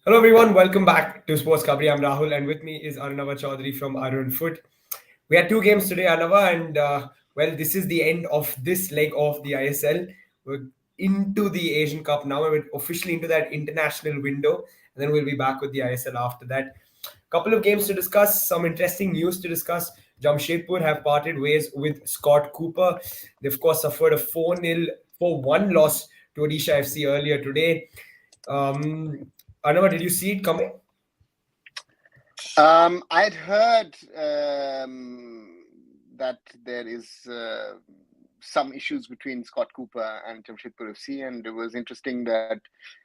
Hello everyone, welcome back to Sports Kabri. I'm Rahul and with me is Arnava Chaudhary from Arun Foot. We had two games today, Arnava, and this is the end of this leg of the ISL. We're into the Asian Cup now, we're officially into that international window, and then we'll be back with the ISL after that. Couple of games to discuss, some interesting news to discuss. Jamshedpur have parted ways with Scott Cooper. They, of course, suffered a 4-1 loss to Odisha FC earlier today. Arnava, did you see it coming? I'd heard that there is some issues between Scott Cooper and Jamshedpur FC, and it was interesting that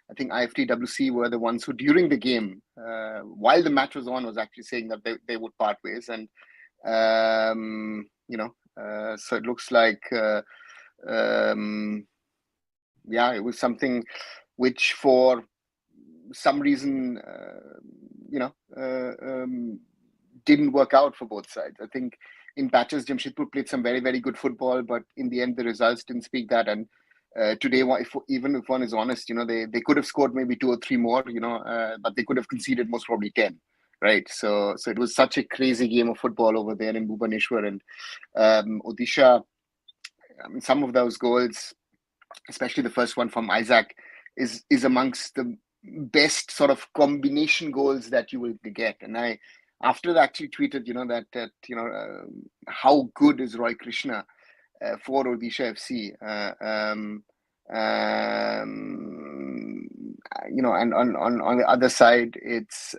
I think IFTWC were the ones who, during the game, while the match was on, was actually saying that they would part ways, and so it looks like, it was something which for some reason, didn't work out for both sides. I think in patches, Jamshedpur played some very, very good football, but in the end, the results didn't speak that. And today, even if one is honest, they could have scored maybe 2 or 3 more, but they could have conceded most probably 10. Right, so it was such a crazy game of football over there in Bhubaneswar, and Odisha. I mean, some of those goals, especially the first one from Isaac, is amongst the best sort of combination goals that you will get. And I, after that, actually tweeted, how good is Roy Krishna for Odisha FC. And on the other side, it's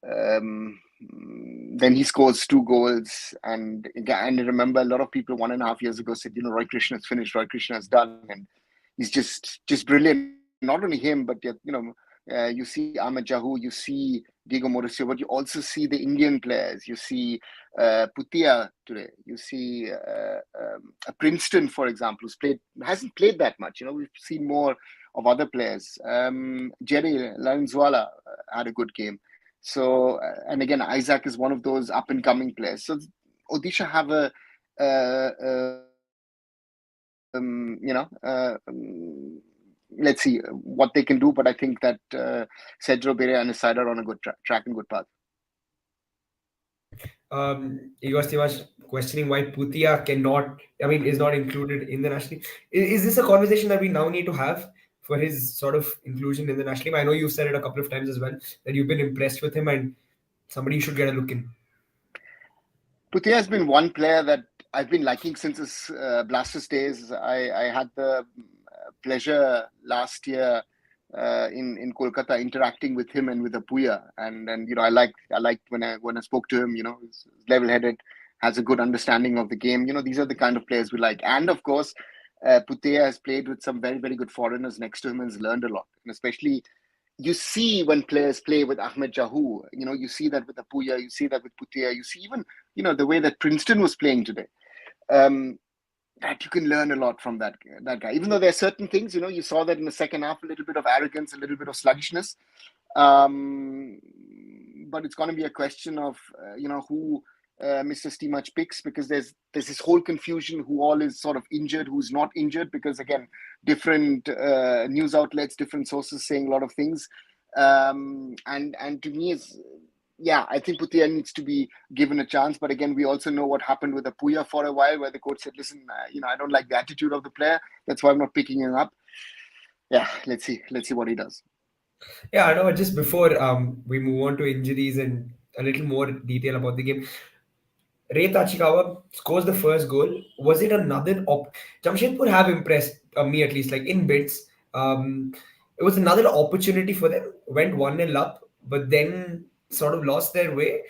then he scores 2 goals, and I remember a lot of people 1.5 years ago said, Roy Krishna's finished, Roy Krishna's done, and he's just brilliant. Not only him, but you see Ahmed Jahu, you see Diego Mauricio, but you also see the Indian players. You see Putia today. You see Princeton, for example, hasn't played that much. We've seen more of other players. Jerry Lanswala had a good game. So, and again, Isaac is one of those up and coming players. So Odisha have let's see what they can do, but I think that Cedro Bere and his side are on a good track and good path. Igor Stimac questioning why Putia is not included in the national team. Is this a conversation that we now need to have for his sort of inclusion in the national team? I know you've said it a couple of times as well, that you've been impressed with him and somebody should get a look in. Putia has been one player that I've been liking since his Blasters days. I had the pleasure last year in Kolkata interacting with him and with Apuya, and I liked when I spoke to him. He's level-headed, has a good understanding of the game. These are the kind of players we like, and of course, Putia has played with some very, very good foreigners next to him and has learned a lot, and especially. You see when players play with Ahmed Jahu, you see that with Apuya, you see that with Putia, you see even, the way that Princeton was playing today. That you can learn a lot from that guy. Even though there are certain things, you saw that in the second half, a little bit of arrogance, a little bit of sluggishness. But it's going to be a question of, who Mr. Stimac picks, because there's this whole confusion who all is sort of injured, who's not injured, because again, different news outlets, different sources saying a lot of things. And to me, I think Putia needs to be given a chance. But again, we also know what happened with Apuya for a while, where the coach said, listen, I don't like the attitude of the player. That's why I'm not picking him up. Yeah, let's see what he does. Yeah, I know. Just before we move on to injuries and a little more detail about the game, Rei Tachikawa scores the first goal. Was it another Jamshedpur have impressed me, at least, like in bits. It was another opportunity for them. Went 1-0 up, but then sort of lost their way.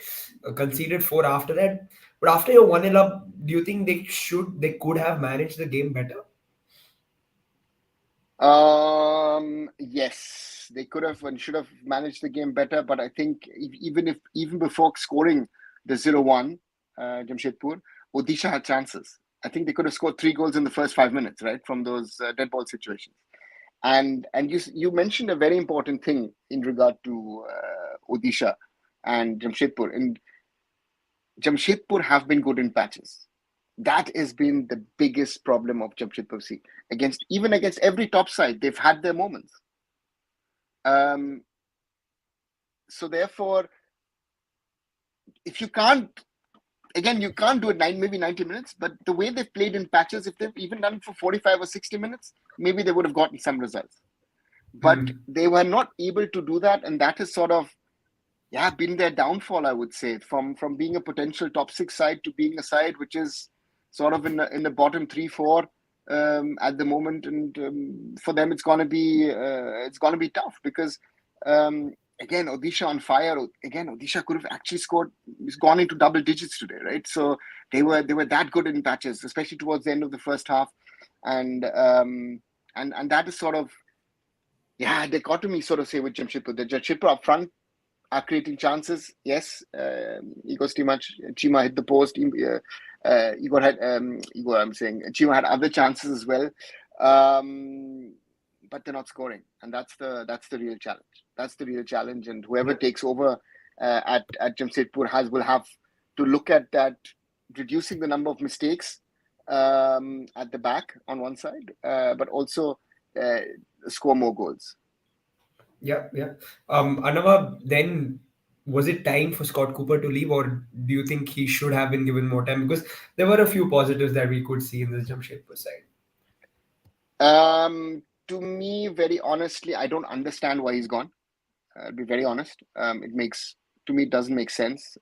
Conceded 4 after that. But after your 1-0 up, do you think they could have managed the game better? Yes, they could have and should have managed the game better. But I think even before scoring the 0-1, Jamshedpur, Odisha had chances. I think they could have scored 3 goals in the first 5 minutes, right, from those dead ball situations. And you mentioned a very important thing in regard to Odisha and Jamshedpur. And Jamshedpur have been good in patches. That has been the biggest problem of Jamshedpur FC. Against every top side, they've had their moments. So therefore, if you can't, again, you can't do it maybe 90 minutes, but the way they've played in patches, if they've even done it for 45 or 60 minutes, maybe they would have gotten some results. But they were not able to do that, and that has sort of been their downfall, I would say, from being a potential top 6 side to being a side which is sort of in the bottom 3-4 at the moment, and for them it's going to be tough because again, Odisha on fire. Again, Odisha could have actually gone into double digits today, right? So they were that good in patches, especially towards the end of the first half, and that is sort of dichotomy, sort of say, with Jamshedpur. The Jamshedpur up front are creating chances. Yes, Igor Chima hit the post. Chima had other chances as well, but they're not scoring, and that's the real challenge. That's the real challenge, and whoever takes over at Jamshedpur will have to look at that, reducing the number of mistakes at the back on one side, but also score more goals. Yeah. Anava, then was it time for Scott Cooper to leave, or do you think he should have been given more time? Because there were a few positives that we could see in this Jamshedpur side. To me, very honestly, I don't understand why he's gone. I'll be very honest. It doesn't make sense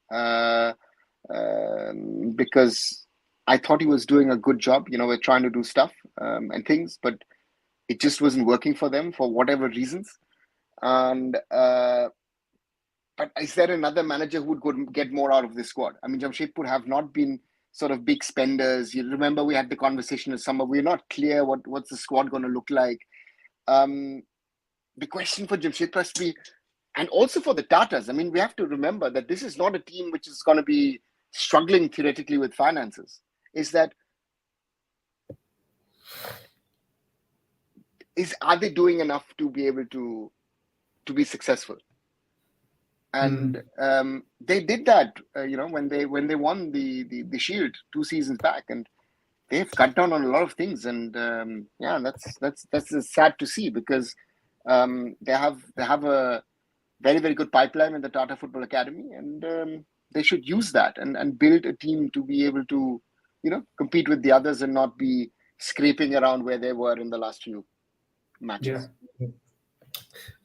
because I thought he was doing a good job. We're trying to do stuff and things, but it just wasn't working for them for whatever reasons. And but is there another manager who would get more out of this squad? I mean, Jamshedpur have not been sort of big spenders. You remember we had the conversation this summer. We're not clear what's the squad going to look like. The question for Jamshedpur has to be, and also for the Tatas, I mean, we have to remember that this is not a team which is going to be struggling theoretically with finances. Are they doing enough to be able to be successful? And they did that, when they won the Shield 2 seasons back, and they've cut down on a lot of things, and that's sad to see because they have a very, very good pipeline in the Tata Football Academy, and they should use that and build a team to be able to compete with the others and not be scraping around where they were in the last few matches. Yeah.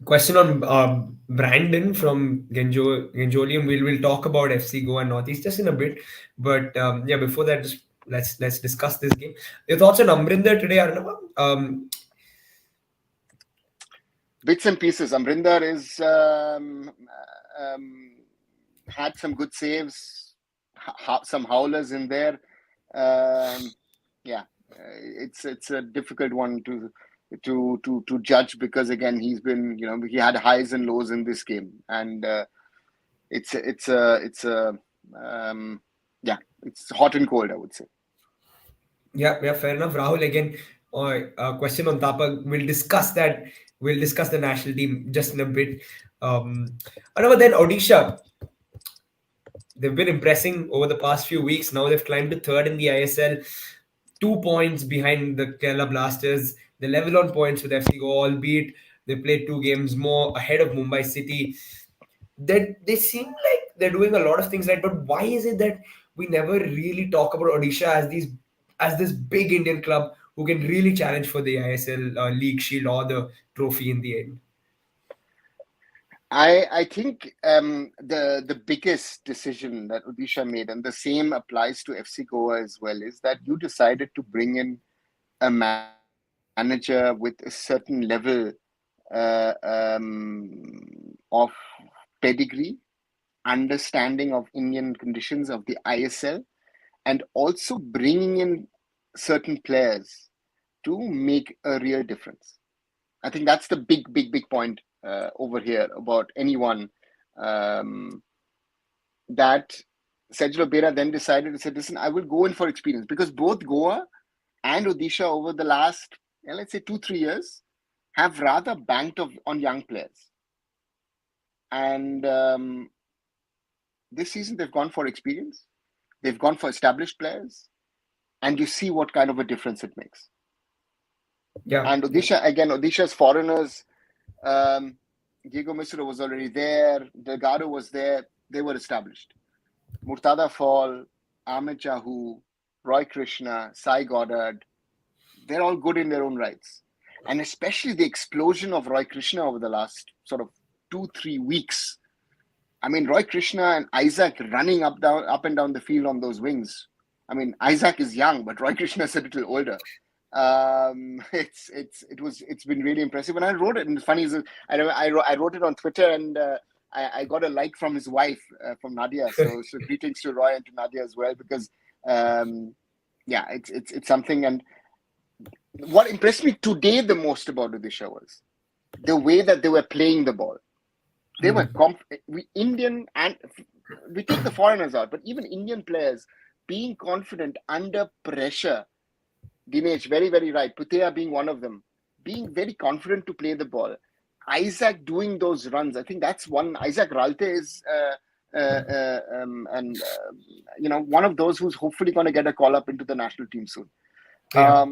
Question on Brandon from Genjolium. We'll talk about FC Goa and Northeast just in a bit, but before that, just let's discuss this game. Your thoughts on Amrinder today, Arnava? Bits and pieces. Amrinder is had some good saves, some howlers in there. It's a difficult one to judge because again he had highs and lows in this game, and it's hot and cold, I would say. Yeah, fair enough. Rahul, again, question on Tapa. We'll discuss that. We'll discuss the national team just in a bit. Another then Odisha. They've been impressing over the past few weeks. Now they've climbed to third in the ISL, 2 points behind the Kerala Blasters. They're level on points with FC Goa, albeit they played 2 games more ahead of Mumbai City. They seem like they're doing a lot of things right, but why is it that we never really talk about Odisha as this big Indian club who can really challenge for the ISL League Shield or the trophy in the end? I think the biggest decision that Odisha made, and the same applies to FC Goa as well, is that you decided to bring in a manager with a certain level of pedigree, understanding of Indian conditions of the ISL, and also bringing in certain players to make a real difference. I think that's the big point over here about anyone, that Sejlo Bera then decided to say, listen, I will go in for experience, because both Goa and Odisha over the last, let's say 2-3 years, have rather banked on young players. And this season they've gone for experience, they've gone for established players, and you see what kind of a difference it makes. Yeah. And Odisha's foreigners, Diego Misro was already there. Delgado was there. They were established. Murtada Fall, Ahmed Jahu, Roy Krishna, Sai Goddard, they're all good in their own rights. And especially the explosion of Roy Krishna over the last sort of 2-3 weeks. I mean, Roy Krishna and Isaac running up and down the field on those wings. I mean, Isaac is young, but Roy Krishna is a little older. It's been really impressive. And I wrote it, and the funny is, I wrote it on Twitter, and I got a like from his wife, from Nadia. So greetings to Roy and to Nadia as well, because yeah, it's something. And what impressed me today the most about Odisha was the way that they were playing the ball. They were Indian, and we take the foreigners out, but even Indian players being confident under pressure. Dinesh, very, very right. Putea being one of them, being very confident to play the ball. Isaac doing those runs. I think that's one. Isaac Ralte is, one of those who's hopefully going to get a call up into the national team soon. Yeah.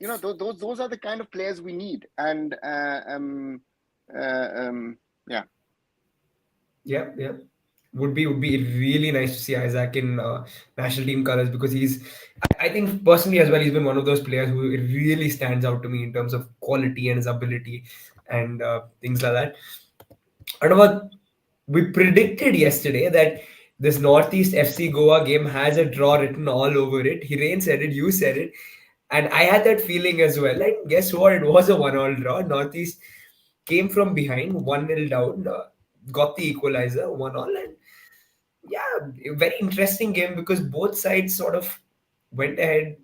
Those are the kind of players we need, and yeah. Yeah. Would be really nice to see Isaac in national team colors, because I think personally as well, he's been one of those players who really stands out to me in terms of quality and his ability and things like that. I don't know what we predicted yesterday, that this Northeast FC Goa game has a draw written all over it. Hiren said it, you said it, and I had that feeling as well. And guess what? It was a 1-all draw. Northeast came from behind, 1-0 down, got the equalizer, 1-all, and yeah, a very interesting game because both sides sort of went ahead.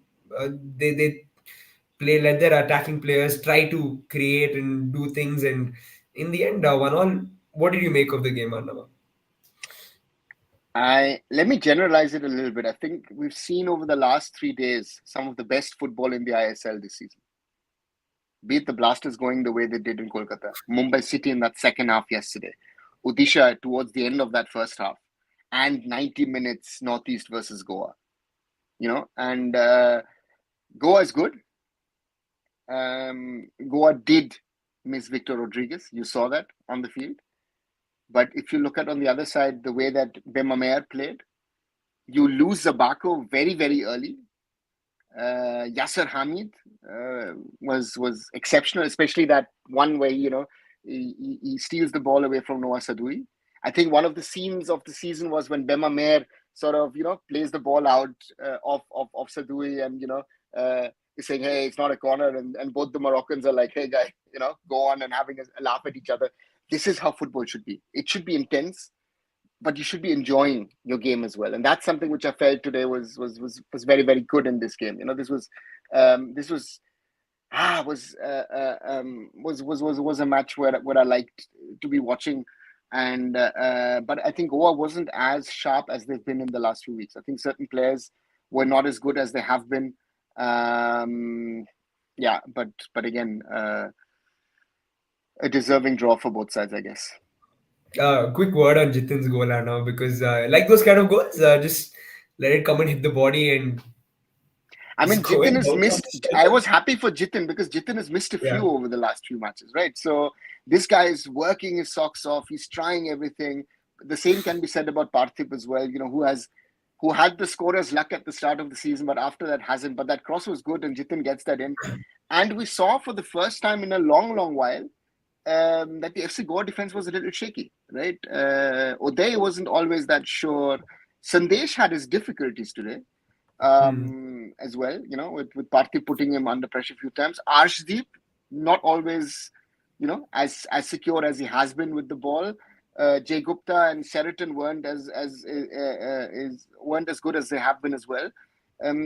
They let their attacking players try to create and do things, and in the end, 1-all. What did you make of the game, Arnava? Let me generalize it a little bit. I think we've seen over the last 3 days some of the best football in the ISL this season. Be it the Blasters going the way they did in Kolkata, Mumbai City in that second half yesterday, Odisha towards the end of that first half, and 90 minutes Northeast versus Goa. And Goa is good. Goa did miss Victor Rodriguez. You saw that on the field. But if you look at on the other side, the way that Bema Mayer played, you lose Zabako very, very early. Yasser Hamid was exceptional, especially that one where he steals the ball away from Noah Sadoui. I think one of the scenes of the season was when Bema Mayer sort of plays the ball out of Sadoui, and is saying, hey, it's not a corner, and both the Moroccans are like, hey guy, go on, and having a laugh at each other. This is how football should be. It should be intense, but you should be enjoying your game as well, and that's something which I felt today was very, very good in this game. This was a match where I liked to be watching, and but I think Goa wasn't as sharp as they've been in the last few weeks. I think certain players were not as good as they have been. But again, a deserving draw for both sides, I guess. Quick word on Jitin's goal now, because like those kind of goals, just let it come and hit the body and I mean, just go Jitin and has bounce off missed. the striker. I was happy for Jitin because Jitin has missed a few over the last few matches, right? So this guy is working his socks off. He's trying everything. The same can be said about Parthiv as well. Who had the scorer's luck at the start of the season, but after that hasn't. But that cross was good, and Jitin gets that in. And we saw for the first time in a long, long while that the FC Goa defense was a little shaky, right? Uday wasn't always that sure. Sandesh had his difficulties today. As well, with Parthiv putting him under pressure a few times. Arshdeep, not always, as secure as he has been with the ball. Jay Gupta and Sheraton weren't as good as they have been as well.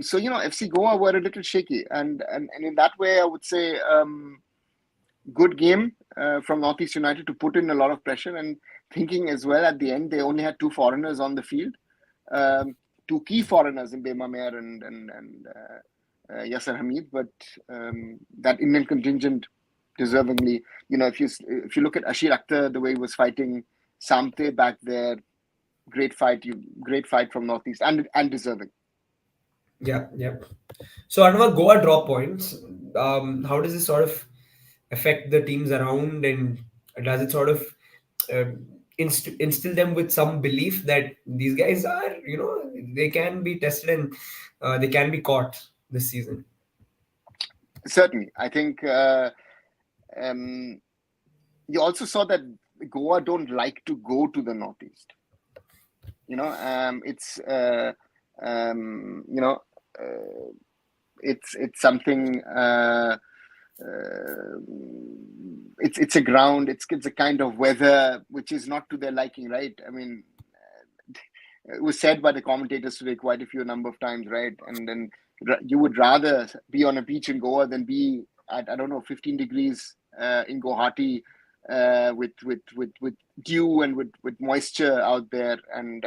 So FC Goa were a little shaky, and in that way, I would say good game from Northeast United to put in a lot of pressure, and thinking as well at the end they only had two foreigners on the field. Two key foreigners in Bema Mayer and Yasser Hamid, but that Indian contingent deservingly, if you look at Ashir Akhtar, the way he was fighting Samte back there, great fight from Northeast and deserving. Yeah. So Arnava, Goa drop points. How does this sort of affect the teams around, and Does it sort of instill them with some belief that these guys are, they can be tested and they can be caught this season? Certainly. I think you also saw that Goa don't like to go to the Northeast. It's it's something. It's a ground. It's a kind of weather which is not to their liking, right? I mean, it was said by the commentators today quite a few number of times, right? And then you would rather be on a beach in Goa than be at, I don't know, 15 degrees in Guwahati with dew and with moisture out there. And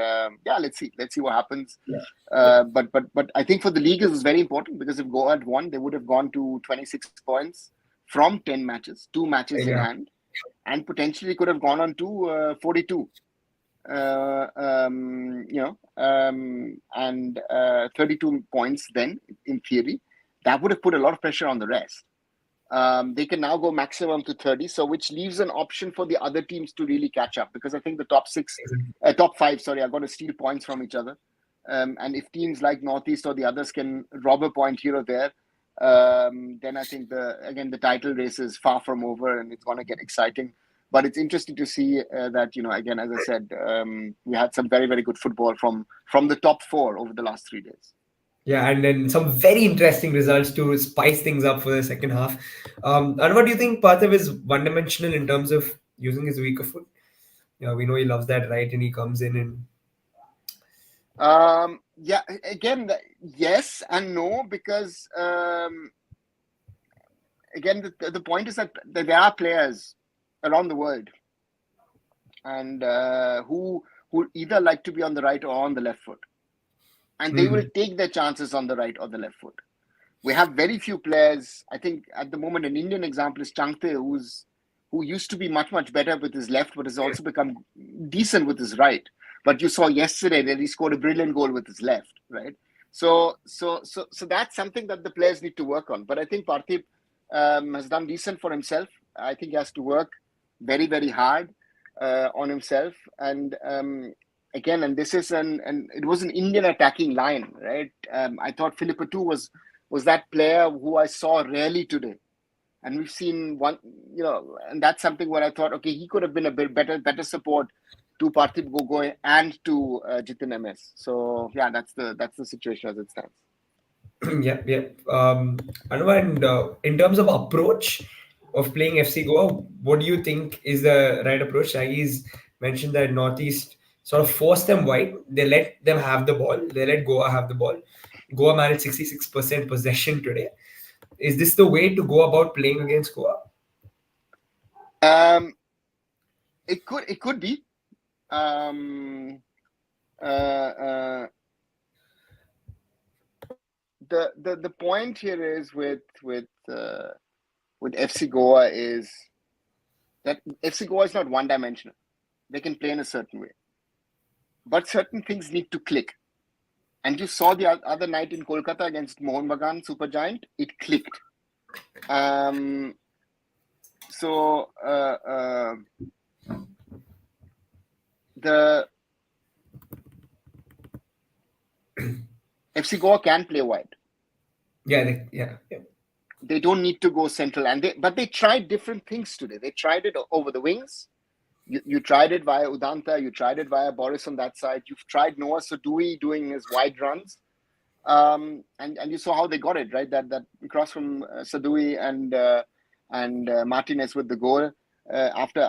let's see what happens. Yeah. But I think for the league it was very important, because if Goa had won, they would have gone to 26 points from 10 matches, 2 matches in hand, and potentially could have gone on to 42. And 32 points then, in theory. That would have put a lot of pressure on the rest. They can now go maximum to 30, so which leaves an option for the other teams to really catch up, because I think the top 5, are going to steal points from each other. And if teams like Northeast or the others can rob a point here or there, then I think the title race is far from over, and it's going to get exciting. But it's interesting to see that, again, as I said, we had some very, very good football from the top 4 over the last 3 days. Yeah, and then some very interesting results to spice things up for the second half. And what do you think Parthiv is one-dimensional in terms of using his weaker foot? Yeah, we know he loves that right, and he comes in and... Again, yes and no, because again, the point is that there are players around the world and who either like to be on the right or on the left foot, and they will take their chances on the right or the left foot. We have very few players. I think at the moment an Indian example is Changte, who used to be much, much better with his left, but has also become decent with his right. But you saw yesterday that he scored a brilliant goal with his left, right? So that's something that the players need to work on. But I think Parthiv has done decent for himself. I think he has to work very, very hard on himself. And again, and this is it was an Indian attacking line, right? I thought Philippa too was that player who I saw rarely today. And we've seen one, and that's something where I thought, okay, he could have been a bit better support to Parthiv Gogoi and to Jitin MS. So yeah, that's the situation as it stands. Yeah. And in terms of approach of playing FC Goa, what do you think is the right approach? He's mentioned that Northeast sort of forced them wide. They let them have the ball. They let Goa have the ball. Goa managed 66% possession today. Is this the way to go about playing against Goa? It could be. The point here is with FC Goa is that FC Goa is not one-dimensional. They can play in a certain way, but certain things need to click. And you saw the other night in Kolkata against Mohun Bagan Supergiant, it clicked. The FC Goa can play wide. Yeah. They don't need to go central, but they tried different things today. They tried it over the wings. You tried it via Udanta. You tried it via Boris on that side. You've tried Noah Sadui doing his wide runs, and you saw how they got it, right? That cross from Sadui and Martinez with the goal after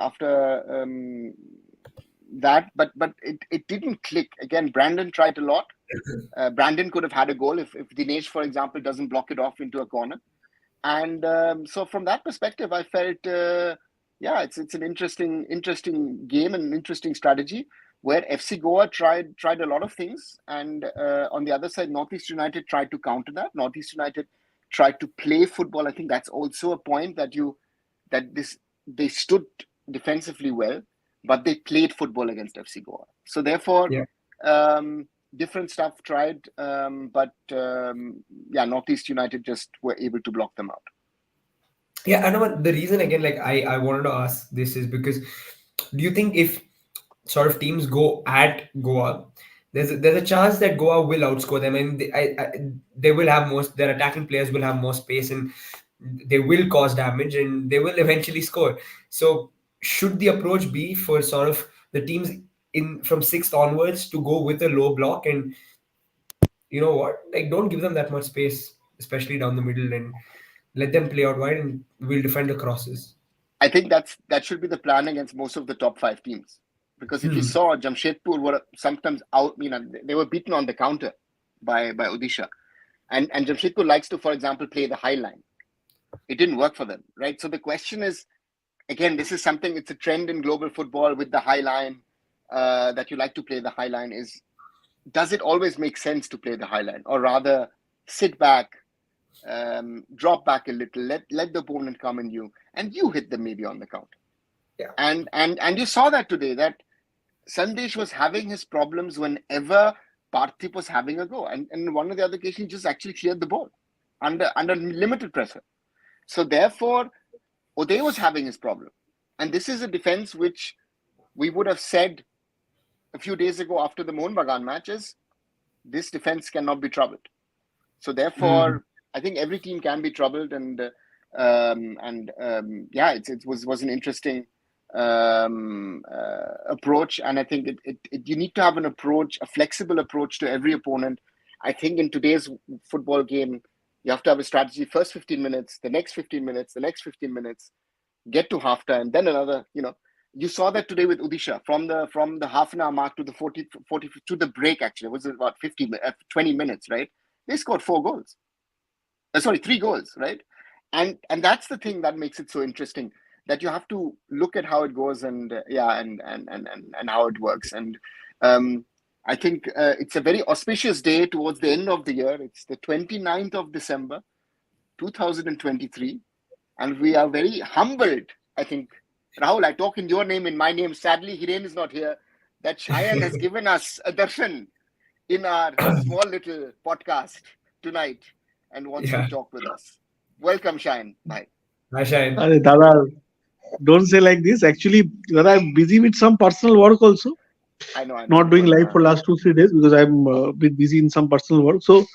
that, but it didn't click. Again, Brandon tried a lot. Brandon could have had a goal if Dinesh, for example, doesn't block it off into a corner. And so from that perspective, I felt, it's an interesting game and an interesting strategy where FC Goa tried a lot of things. And on the other side, Northeast United tried to counter that. Northeast United tried to play football. I think that's also a point that they stood defensively well, but they played football against FC Goa. So therefore, different stuff tried, but Northeast United just were able to block them out. Yeah, I know the reason again. Like I wanted to ask this is because do you think if sort of teams go at Goa, there's a chance that Goa will outscore them, and they will have most their attacking players will have more space, and they will cause damage, and they will eventually score. So should the approach be for sort of the teams in from sixth onwards to go with a low block, and you know what, like don't give them that much space, especially down the middle, and let them play out wide, and we'll defend the crosses. I think that should be the plan against most of the top five teams. Because if you saw, Jamshedpur were sometimes out, they were beaten on the counter by Odisha. And Jamshedpur likes to, for example, play the high line. It didn't work for them, right? So the question is, again, this is something, it's a trend in global football with the high line, that you like to play the high line, is does it always make sense to play the high line? Or rather, sit back, drop back a little, let the opponent come in you, and you hit them maybe on the counter. Yeah. And you saw that today, that Sandesh was having his problems whenever Parthiv was having a go. And one of the other occasions, he just actually cleared the ball under limited pressure. So therefore, Uday was having his problem. And this is a defense which we would have said a few days ago after the Mohun Bagan matches, this defense cannot be troubled. So therefore, I think every team can be troubled. And yeah, it was an interesting approach. And I think you need to have an approach, a flexible approach to every opponent. I think in today's football game, you have to have a strategy. First 15 minutes, the next 15 minutes, the next 15 minutes, get to halftime, then another. You saw that today with Odisha from the half an hour mark to the 40 to the break. Actually, it was about 20 minutes, right? They scored 4 goals. Sorry, 3 goals, right? And that's the thing that makes it so interesting, that you have to look at how it goes and how it works. And I think it's a very auspicious day towards the end of the year. It's the 29th of December, 2023. And we are very humbled, I think. Rahul, I talk in your name, in my name. Sadly, Hiren is not here. That Shayan has given us a darshan in our small little podcast tonight and wants to talk with us. Welcome, Shayan. Bye. Hi, Shine. Dada, don't say like this. Actually, Dada, I'm busy with some personal work also. I know. Not doing live for last 2-3 days because I'm a bit busy in some personal work. So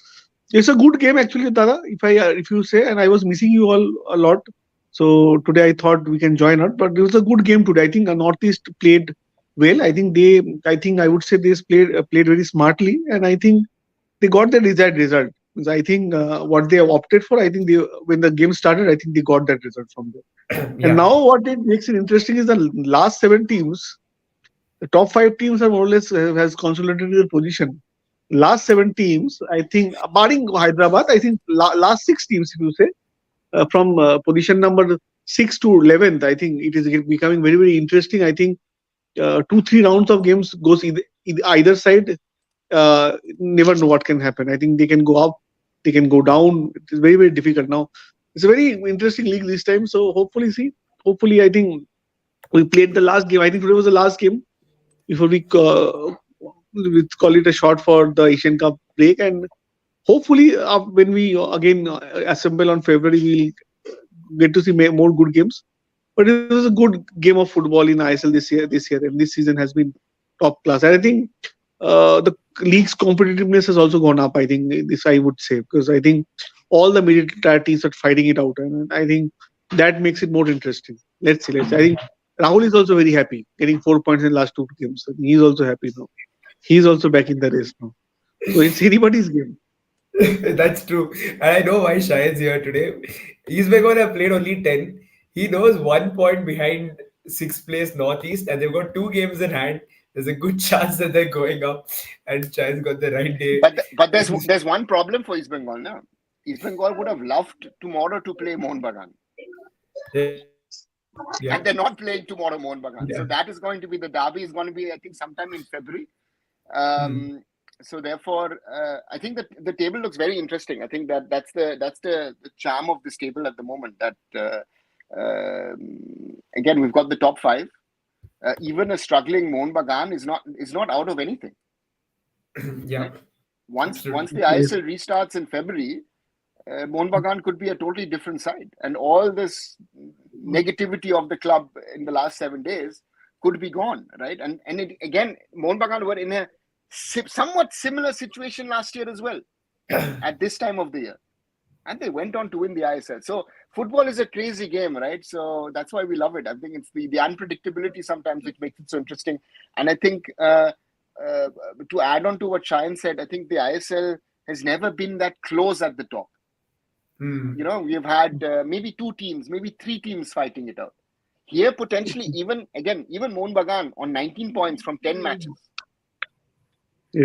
it's a good game actually, Dada. If you say, and I was missing you all a lot. So today I thought we can join out, but it was a good game today. I think Northeast played well. I think I would say they played very smartly, and I think they got the desired result. Because I think what they have opted for, I think when the game started, I think they got that result from there. And now what it makes it interesting is the last 7 teams, the top 5 teams are more or less has consolidated their position. Last 7 teams, I think, barring Hyderabad, I think last 6 teams, if you say, from position number 6 to 11th, I think it is becoming very, very interesting. I think 2-3 rounds of games goes either side. Never know what can happen. I think they can go up, they can go down. It is very, very difficult now. It's a very interesting league this time. So hopefully, I think we played the last game. I think today was the last game before we call it a shot for the Asian Cup break. And hopefully, when we again assemble on February, we'll get to see more good games. But it was a good game of football in ISL this year, and this season has been top class. And I think the league's competitiveness has also gone up. I think this I would say, because I think all the middle-tier teams are fighting it out, and I think that makes it more interesting. Let's see. I think Rahul is also very happy, getting 4 points in the last 2 games. He's also happy now. He's also back in the race now. So it's anybody's game. That's true. And I know why Shayan's here today. East Bengal have played only 10. He knows 1 point behind 6th place Northeast, and they've got 2 games in hand. There's a good chance that they're going up, and Shayan's got the right day. But there's one problem for East Bengal now. East Bengal would have loved tomorrow to play Mohun Bagan. Yeah. And they're not playing tomorrow Mohun Bagan. Yeah. So that is going to be, the derby is going to be, I think, sometime in February. So therefore, I think that the table looks very interesting. I think that's the charm of this table at the moment. That again, we've got the top 5. Even a struggling Mohun Bagan is not out of anything. Yeah. Right? Once the ISL restarts in February, Mohun Bagan could be a totally different side, and all this negativity of the club in the last 7 days could be gone, right? And again, Mohun Bagan were in a somewhat similar situation last year as well at this time of the year, and they went on to win the ISL. So football is a crazy game, right? So that's why we love it. I think it's the unpredictability sometimes which makes it so interesting. And I think to add on to what Shayan said, I think the ISL has never been that close at the top. We've had maybe 2 teams, maybe 3 teams fighting it out. Here, potentially, even Mohun Bagan on 19 points from 10 matches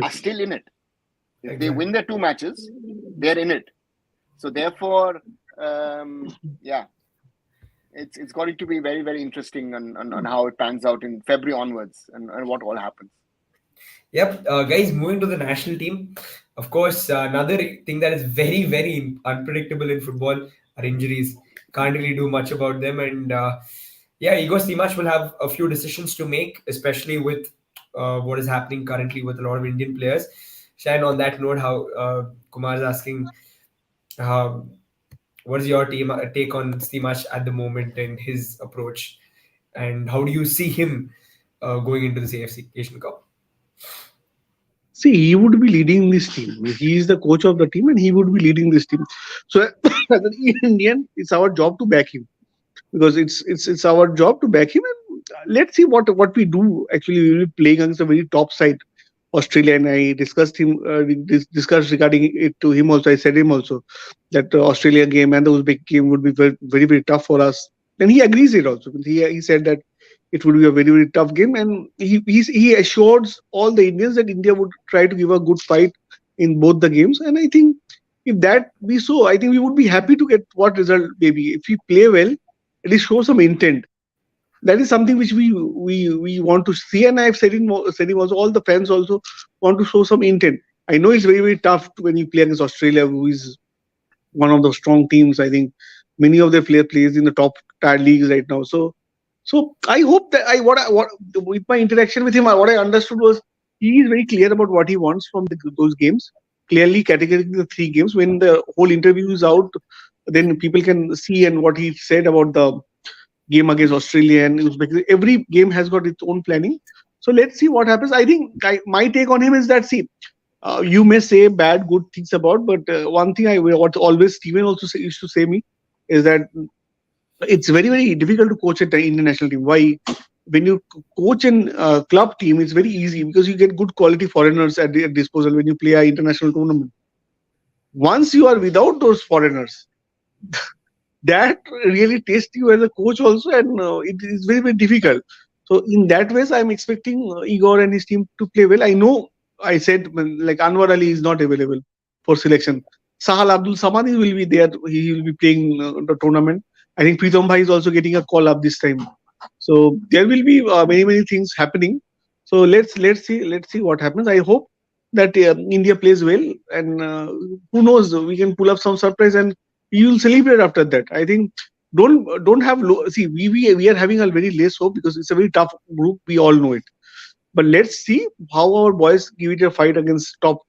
are still in it. If they win their 2 matches, they're in it. So therefore, it's going to be very, very interesting on how it pans out in February onwards and what all happens. Yep, guys, moving to the national team. Of course, another thing that is very, very unpredictable in football are injuries. Can't really do much about them. And Igor Stimac will have a few decisions to make, especially with what is happening currently with a lot of Indian players. Shayan, on that note, how Kumar's asking, what is your take on Stimac at the moment and his approach? And how do you see him going into the AFC Asian Cup? See, he would be leading this team. He is the coach of the team and he would be leading this team. So as an Indian, it's our job to back him, because it's our job to back him. And let's see what we do. Actually, we will be playing against a very top side, Australia, and I discussed regarding it to him also. I said him also that the Australia game and the Uzbek game would be very, very, very tough for us. And he agrees it also. He said that it would be a very, very tough game, and he assures all the Indians that India would try to give a good fight in both the games. And I think if that be so, I think we would be happy to get what result maybe. If we play well, at least show some intent. That is something which we want to see, and I've said him also. All the fans also want to show some intent. I know it's very, very tough when you play against Australia, who is one of the strong teams. I think many of their players plays in the top tier leagues right now. So I hope that what with my interaction with him, what I understood was he is very clear about what he wants from those games. Clearly, categorically, the 3 games. When the whole interview is out, then people can see and what he said about the game against Australia and Uzbekistan. Every game has got its own planning. So let's see what happens. I think my take on him is that, see, you may say bad, good things about, but one thing what always Steven also used to say me is that it's very, very difficult to coach at the Indian national team. Why? When you coach in a club team, it's very easy because you get good quality foreigners at your disposal when you play an international tournament. Once you are without those foreigners, that really tests you as a coach also, and it is very, very difficult. So in that ways, I'm expecting Igor and his team to play well. I know I said like Anwar Ali is not available for selection. Sahal Abdul Samad will be there. He will be playing the tournament. I think Pritam Bhai is also getting a call up this time. So there will be many things happening. So let's see what happens. I hope that India plays well, and who knows, we can pull up some surprise and you will celebrate after that. I think don't have low. See, we are having a very less hope because it's a very tough group. We all know it. But let's see how our boys give it a fight against top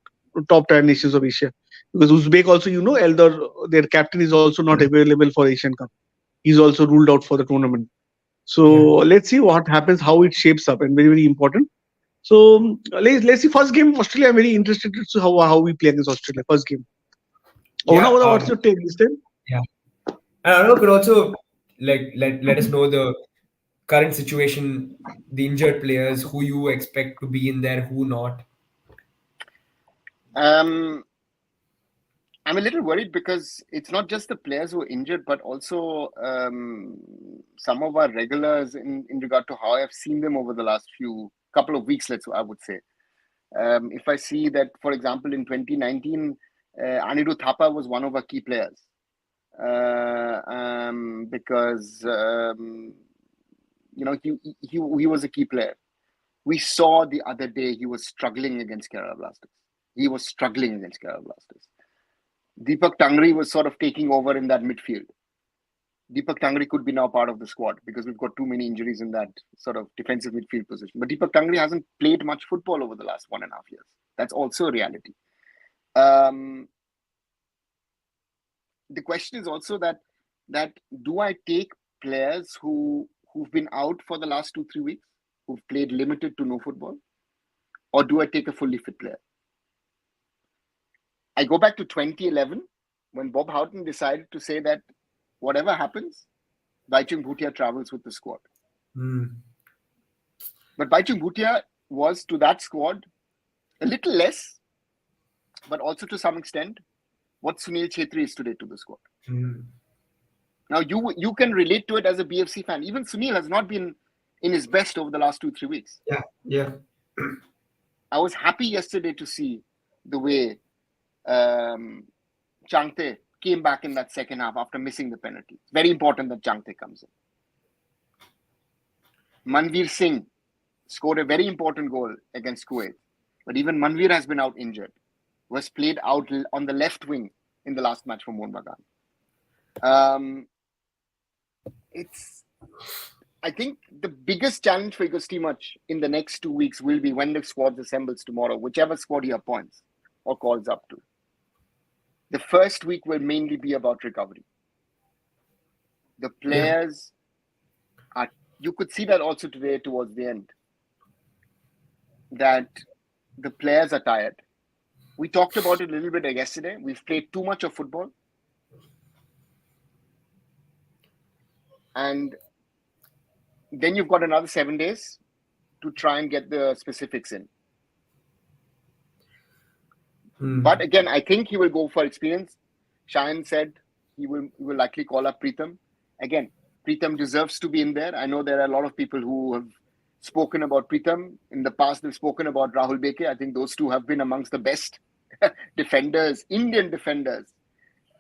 tier nations of Asia. Because Uzbek also, Eldar, their captain is also not available for Asian Cup. He's also ruled out for the tournament. So let's see what happens, how it shapes up, and very, very important. So let's see. First game, Australia. I'm very interested to see how we play against Australia. First game. What's your take this time? Yeah, and I don't know, could also let us know the current situation, the injured players, who you expect to be in there, who not. I'm a little worried because it's not just the players who are injured, but also some of our regulars in regard to how I've seen them over the last couple of weeks, I would say. If I see that, for example, in 2019, Anirudh Thapa was one of our key players because he was a key player. We saw the other day he was struggling against Kerala Blasters. Deepak Tangri was sort of taking over in that midfield. Deepak Tangri could be now part of the squad because we've got too many injuries in that sort of defensive midfield position. But Deepak Tangri hasn't played much football over the last 1.5 years. That's also a reality. the question is also that do I take players who've been out for the last 2-3 weeks, who've played limited to no football, or do I take a fully fit player? I go back to 2011 when Bob Houghton decided to say that whatever happens, Baichung Bhutia travels with the squad. But Baichung Bhutia was to that squad a little less, but also to some extent what Sunil Chhetri is today to the squad. Now you can relate to it as a BFC fan. Even Sunil has not been in his best over the last 2-3 weeks. Yeah. I was happy yesterday to see the way Changte came back in that second half after missing the penalty. It's very important that Changte comes in. Manveer Singh scored a very important goal against Kuwait. But even Manveer has been out injured. Was played out on the left wing in the last match for Mohun Bagan. I think the biggest challenge for Igor Stimac in the next 2 weeks will be when the squad assembles tomorrow, whichever squad he appoints or calls up to. The first week will mainly be about recovery. The players are, you could see that also today towards the end, that the players are tired. We talked about it a little bit yesterday. We've played too much of football. And then you've got another 7 days to try and get the specifics in. But again, I think he will go for experience. Shayan said he will likely call up Pritham. Again, Pritham deserves to be in there. I know there are a lot of people who have spoken about Pritham. In the past, they've spoken about Rahul Beke. I think those two have been amongst the best defenders, Indian defenders,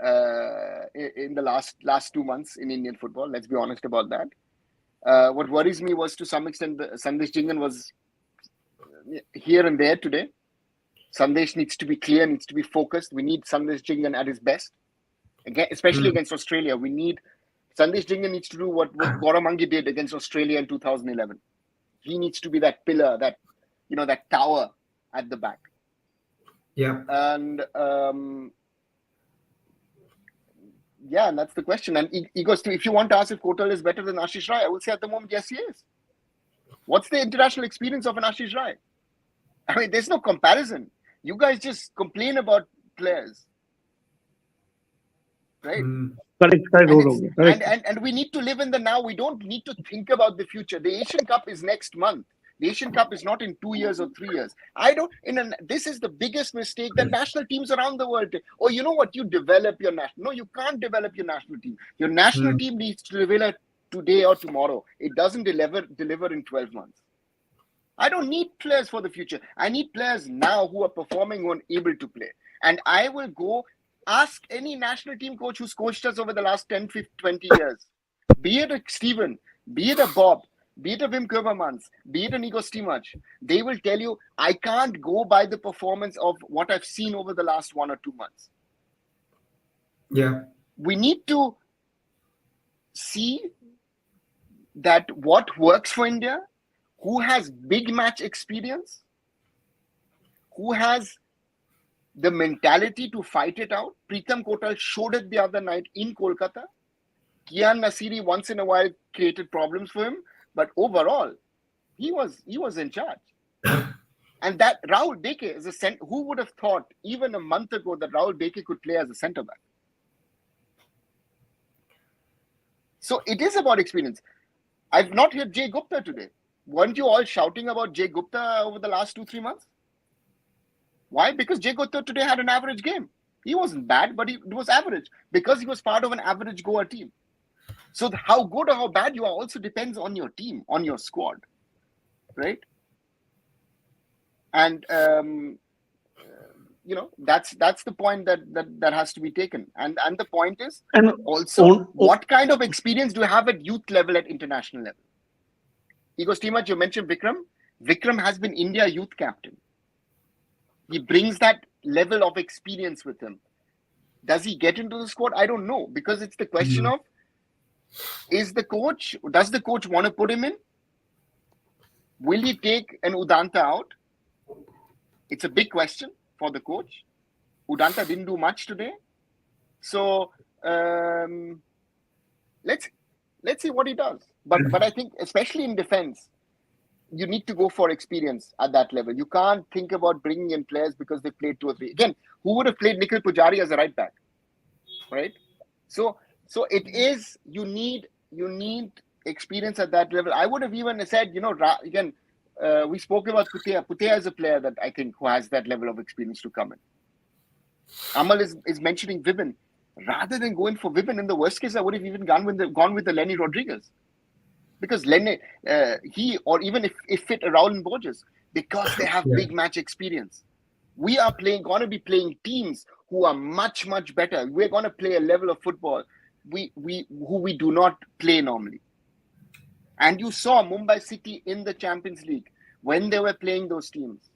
in the last 2 months in Indian football. Let's be honest about that. What worries me was, to some extent, Sandesh Jingan was here and there today. Sandesh needs to be clear, needs to be focused. We need Sandesh Jingan at his best, again, especially against Australia. Sandesh Jingan needs to do what Goramangi did against Australia in 2011. He needs to be that pillar, that tower at the back. Yeah. And and that's the question. And if you want to ask if Kotal is better than Ashish Rai, I would say at the moment, yes, he is. What's the international experience of an Ashish Rai? I mean, there's no comparison. You guys just complain about players, right? Correct. And we need to live in the now. We don't need to think about the future. The Asian Cup is next month. The Asian Cup is not in 2 years or 3 years. This is the biggest mistake that national teams around the world take. Oh, you know what? You develop your national. No, you can't develop your national team. Your national team needs to develop today or tomorrow. It doesn't deliver in 12 months. I don't need players for the future. I need players now who are performing, who are able to play. And I will go ask any national team coach who's coached us over the last 10, 15, 20 years, be it a Steven, be it a Bob, be it a Wim Koevermans, be it an Igor Stimac, they will tell you, I can't go by the performance of what I've seen over the last 1 or 2 months. Yeah. We need to see that what works for India, who has big match experience, who has the mentality to fight it out. Pritham Kotal showed it the other night in Kolkata. Kian Nasiri once in a while created problems for him, but overall, he was in charge. And that Rahul Beke is who would have thought even a month ago that Rahul Beke could play as a centre back? So it is about experience. I've not heard Jay Gupta today. Weren't you all shouting about Jay Gupta over the last 2-3 months? Why? Because Jay Gupta today had an average game. He wasn't bad, but it was average because he was part of an average Goa team. So how good or how bad you are also depends on your team, on your squad, right? And that's the point that has to be taken. And the point is what kind of experience do you have at youth level, at international level? Igor Stimac, you mentioned Vikram. Vikram has been India youth captain. He brings that level of experience with him. Does he get into the squad? I don't know, because it's the question of, does the coach want to put him in? Will he take an Udanta out? It's a big question for the coach. Udanta didn't do much today. So let's see what he does. But I think especially in defense, you need to go for experience at that level. You can't think about bringing in players because they played 2 or 3. Again, who would have played Nikhil Pujari as a right back, right? So it is, you need experience at that level. I would have even said, again, we spoke about Putea. Putea is a player that I think who has that level of experience to come in. Amal is mentioning Vibin. Rather than going for Vibin, in the worst case, I would have even gone with the Lenny Rodriguez. Because Lenny, he, or even if fit Raul and Borges, because they have big match experience. We are going to be playing teams who are much, much better. We're going to play a level of football who we do not play normally. And you saw Mumbai City in the Champions League when they were playing those teams,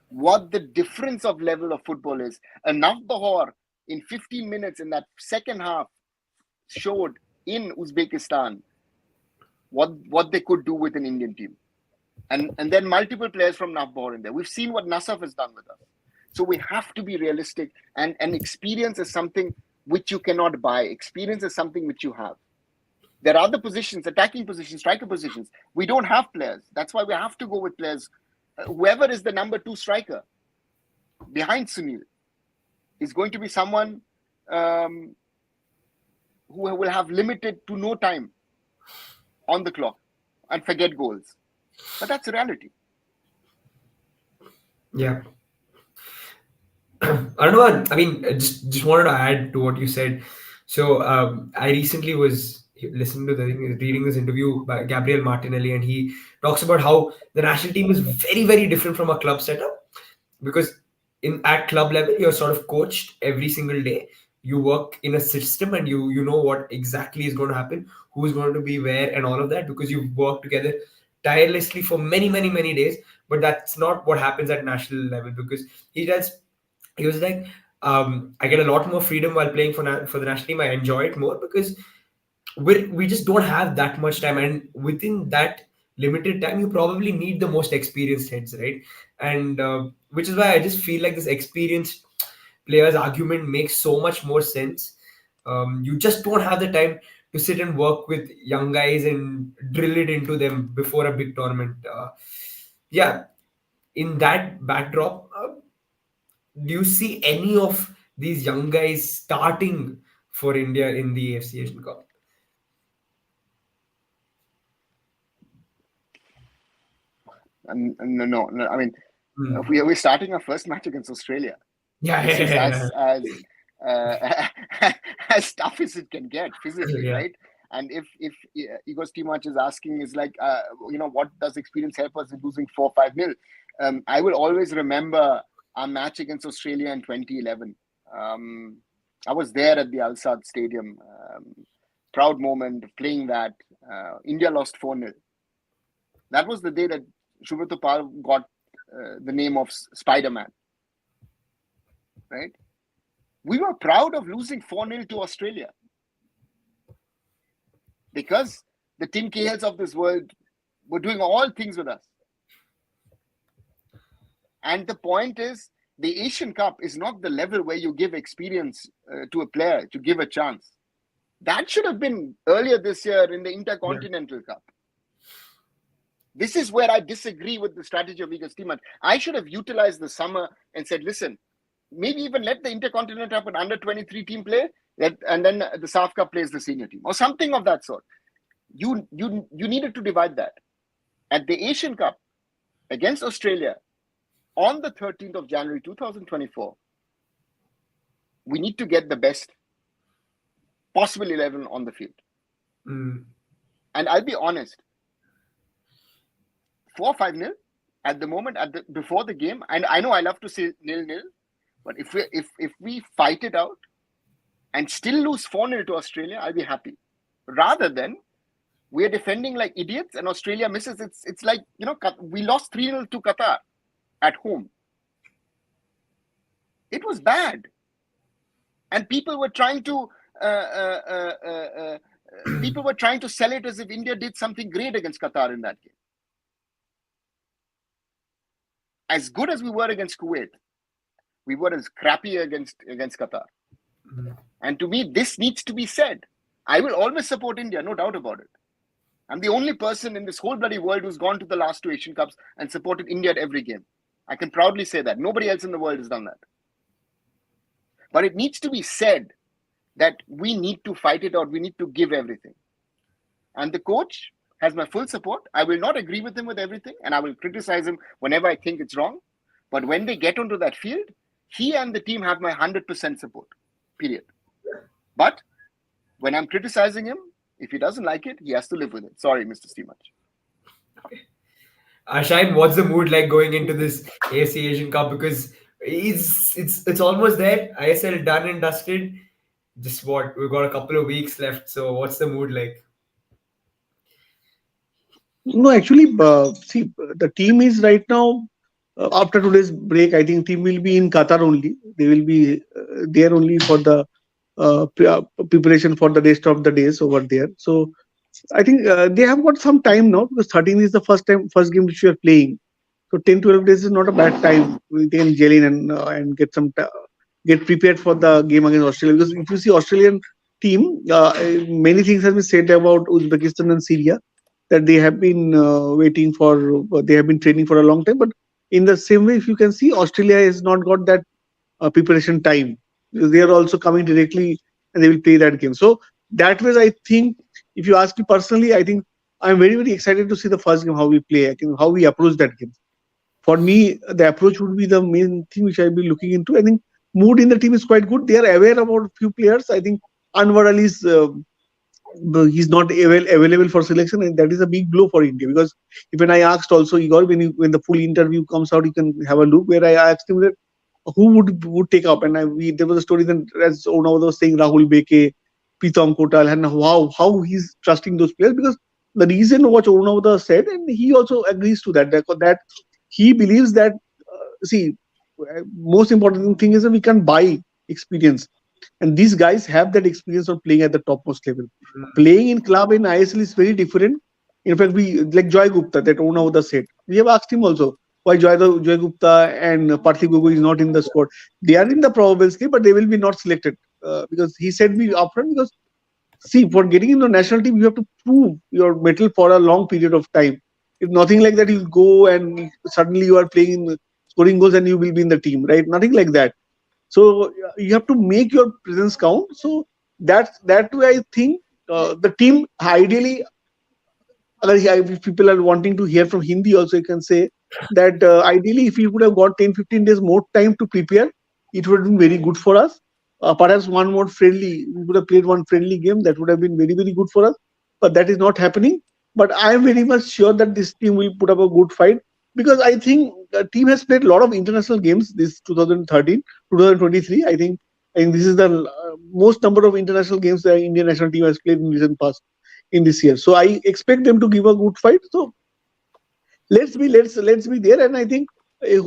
what the difference of level of football is. Enough Bahor in 15 minutes in that second half showed in Uzbekistan what they could do with an Indian team. And then multiple players from Navbahor in there. We've seen what Nasaf has done with us. So we have to be realistic, and experience is something which you cannot buy. Experience is something which you have. There are other positions, attacking positions, striker positions. We don't have players. That's why we have to go with players. Whoever is the number 2 striker behind Sunil is going to be someone who will have limited to no time on the clock and forget goals. But that's a reality. Yeah. Arnav, I mean, just wanted to add to what you said. So I recently was reading this interview by Gabriel Martinelli, and he talks about how the national team is very, very different from a club setup, because at club level you're sort of coached every single day. You work in a system, and you know what exactly is going to happen, who's going to be where, and all of that, because you've worked together tirelessly for many, many, many days. But that's not what happens at national level, because he was like, I get a lot more freedom while playing for the national team. I enjoy it more because we just don't have that much time, and within that limited time, you probably need the most experienced heads, right? And which is why I just feel like this experienced players argument makes so much more sense. You just don't have the time to sit and work with young guys and drill it into them before a big tournament. Yeah, in that backdrop, do you see any of these young guys starting for India in the AFC Asian Cup? No. I mean, we're starting our first match against Australia. Yeah, This is as tough as it can get physically, right? And if Igor's T-Match is asking, is like, what does experience help us in losing 4-5-0? I will always remember our match against Australia in 2011. I was there at the Al Sadd Stadium. Proud moment of playing that. India lost 4-0. That was the day that Shubhrat Pal got the name of Spider-Man. Right? We were proud of losing 4-0 to Australia, because the Tim Cahils of this world were doing all things with us. And the point is, the Asian Cup is not the level where you give experience to a player to give a chance. That should have been earlier this year in the Intercontinental Cup. This is where I disagree with the strategy of Igor's T-Match. I should have utilized the summer and said, listen, maybe even let the Intercontinental Cup an under-23 team play, and then the SAF Cup plays the senior team, or something of that sort. You needed to divide that. At the Asian Cup against Australia on the 13th of January 2024, we need to get the best possible 11 on the field. And I'll be honest, 4-5-0 at the moment, before the game, and I know I love to say 0-0, but if we fight it out and still lose 4-0 to Australia, I'll be happy. Rather than we're defending like idiots and Australia misses. It's like, we lost 3-0 to Qatar at home. It was bad. And people were trying to sell it as if India did something great against Qatar in that game. As good as we were against Kuwait, we were as crappy against Qatar. And to me, this needs to be said. I will always support India, no doubt about it. I'm the only person in this whole bloody world who's gone to the last 2 Asian Cups and supported India at every game. I can proudly say that. Nobody else in the world has done that. But it needs to be said that we need to fight it out. We need to give everything. And the coach has my full support. I will not agree with him with everything, and I will criticize him whenever I think it's wrong. But when they get onto that field, he and the team have my 100% support, period. But when I'm criticizing him, if he doesn't like it, he has to live with it. Sorry, Mr. Steemach. Shine, what's the mood like going into this AFC Asian Cup? Because it's almost there. ISL done and dusted. Just what, we've got a couple of weeks left. So what's the mood like? No, actually, see, the team is right now, after today's break, I think team will be in Qatar only. They will be there only for the preparation for the rest of the days over there. So I think they have got some time now, because 13 is the first game which we are playing. So 10, 12 days is not a bad time. We can gel in and get get prepared for the game against Australia. Because if you see Australian team, many things have been said about Uzbekistan and Syria, that they have been waiting for, they have been training for a long time. But in the same way, if you can see, Australia has not got that preparation time. They are also coming directly and they will play that game. So that way, I think, if you ask me personally, I think I'm very, very excited to see the first game, how we play, I think, how we approach that game. For me, the approach would be the main thing which I'll be looking into. I think mood in the team is quite good. They are aware about a few players. I think Anwar Ali is he's not available for selection, and that is a big blow for India. Because even I asked also Igor, when the full interview comes out, you can have a look, where I asked him that who would take up, and there was a story then, as Ona was saying, Rahul Beke, Pritam Kotal, and how he's trusting those players. Because the reason what Onavada said, and he also agrees to that he believes that see, most important thing is that we can buy experience, and these guys have that experience of playing at the topmost level. Playing in club in ISL is very different. In fact, we like Joy Gupta, that Onavada said. We have asked him also why Joy Gupta and Parthiv Gogoi is not in the squad. They are in the probable slip, but they will be not selected because he said me upfront. Because see, for getting into the national team, you have to prove your mettle for a long period of time. If nothing like that, you go and suddenly you are playing, scoring goals, and you will be in the team, right? Nothing like that. So you have to make your presence count. So that way, I think the team ideally, if people are wanting to hear from Hindi also, you can say that ideally, if we would have got 10-15 days more time to prepare, it would have been very good for us. Perhaps one more friendly, we would have played one friendly game, that would have been very, very good for us. But that is not happening. But I am very much sure that this team will put up a good fight, because I think the team has played a lot of international games this 2013, 2023. I think this is the most number of international games the Indian national team has played in recent past in this year. So I expect them to give a good fight. So let's be there, and I think any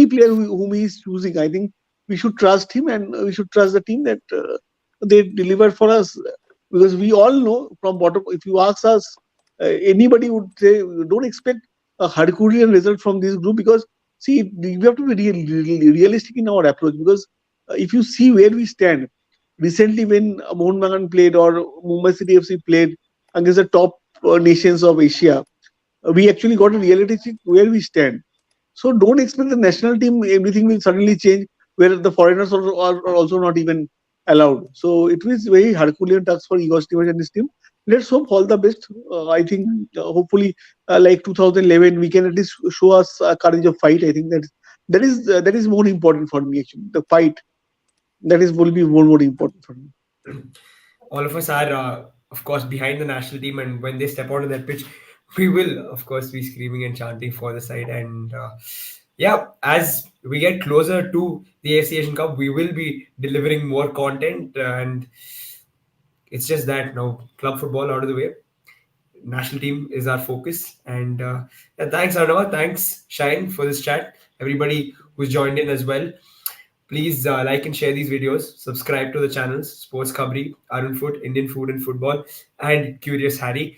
player whom he is choosing, I think we should trust him, and we should trust the team that they deliver for us. Because we all know from bottom, if you ask us, anybody would say don't expect a Herculean result from this group, because see, we have to be realistic in our approach. Because if you see where we stand recently, when Mohun Bagan played or Mumbai City FC played against the top nations of Asia, we actually got a reality check where we stand. So don't expect the national team everything will suddenly change, where the foreigners are also not even allowed. So it was very Herculean task for Igor Steemach and his team. Let's hope all the best. I think hopefully, like 2011, we can at least show us courage of fight. I think that is more important for me, actually. The fight, will be more important for me. All of us are, of course, behind the national team, and when they step onto that pitch, we will, of course, be screaming and chanting for the side. And yeah, as we get closer to the AFC Asian Cup, we will be delivering more content, and it's just that now club football out of the way. National team is our focus. And yeah, thanks, Arnava. Thanks, Shine, for this chat. Everybody who's joined in as well. Please like and share these videos. Subscribe to the channels Sports Khabri, Arun Foot, Indian Food and Football, and Curious Harry.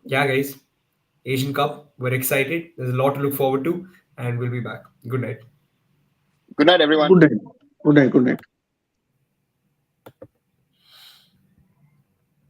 Yeah, guys, Asian Cup. We're excited. There's a lot to look forward to, and we'll be back. Good night. Good night, everyone. Good night. Good night. Good night.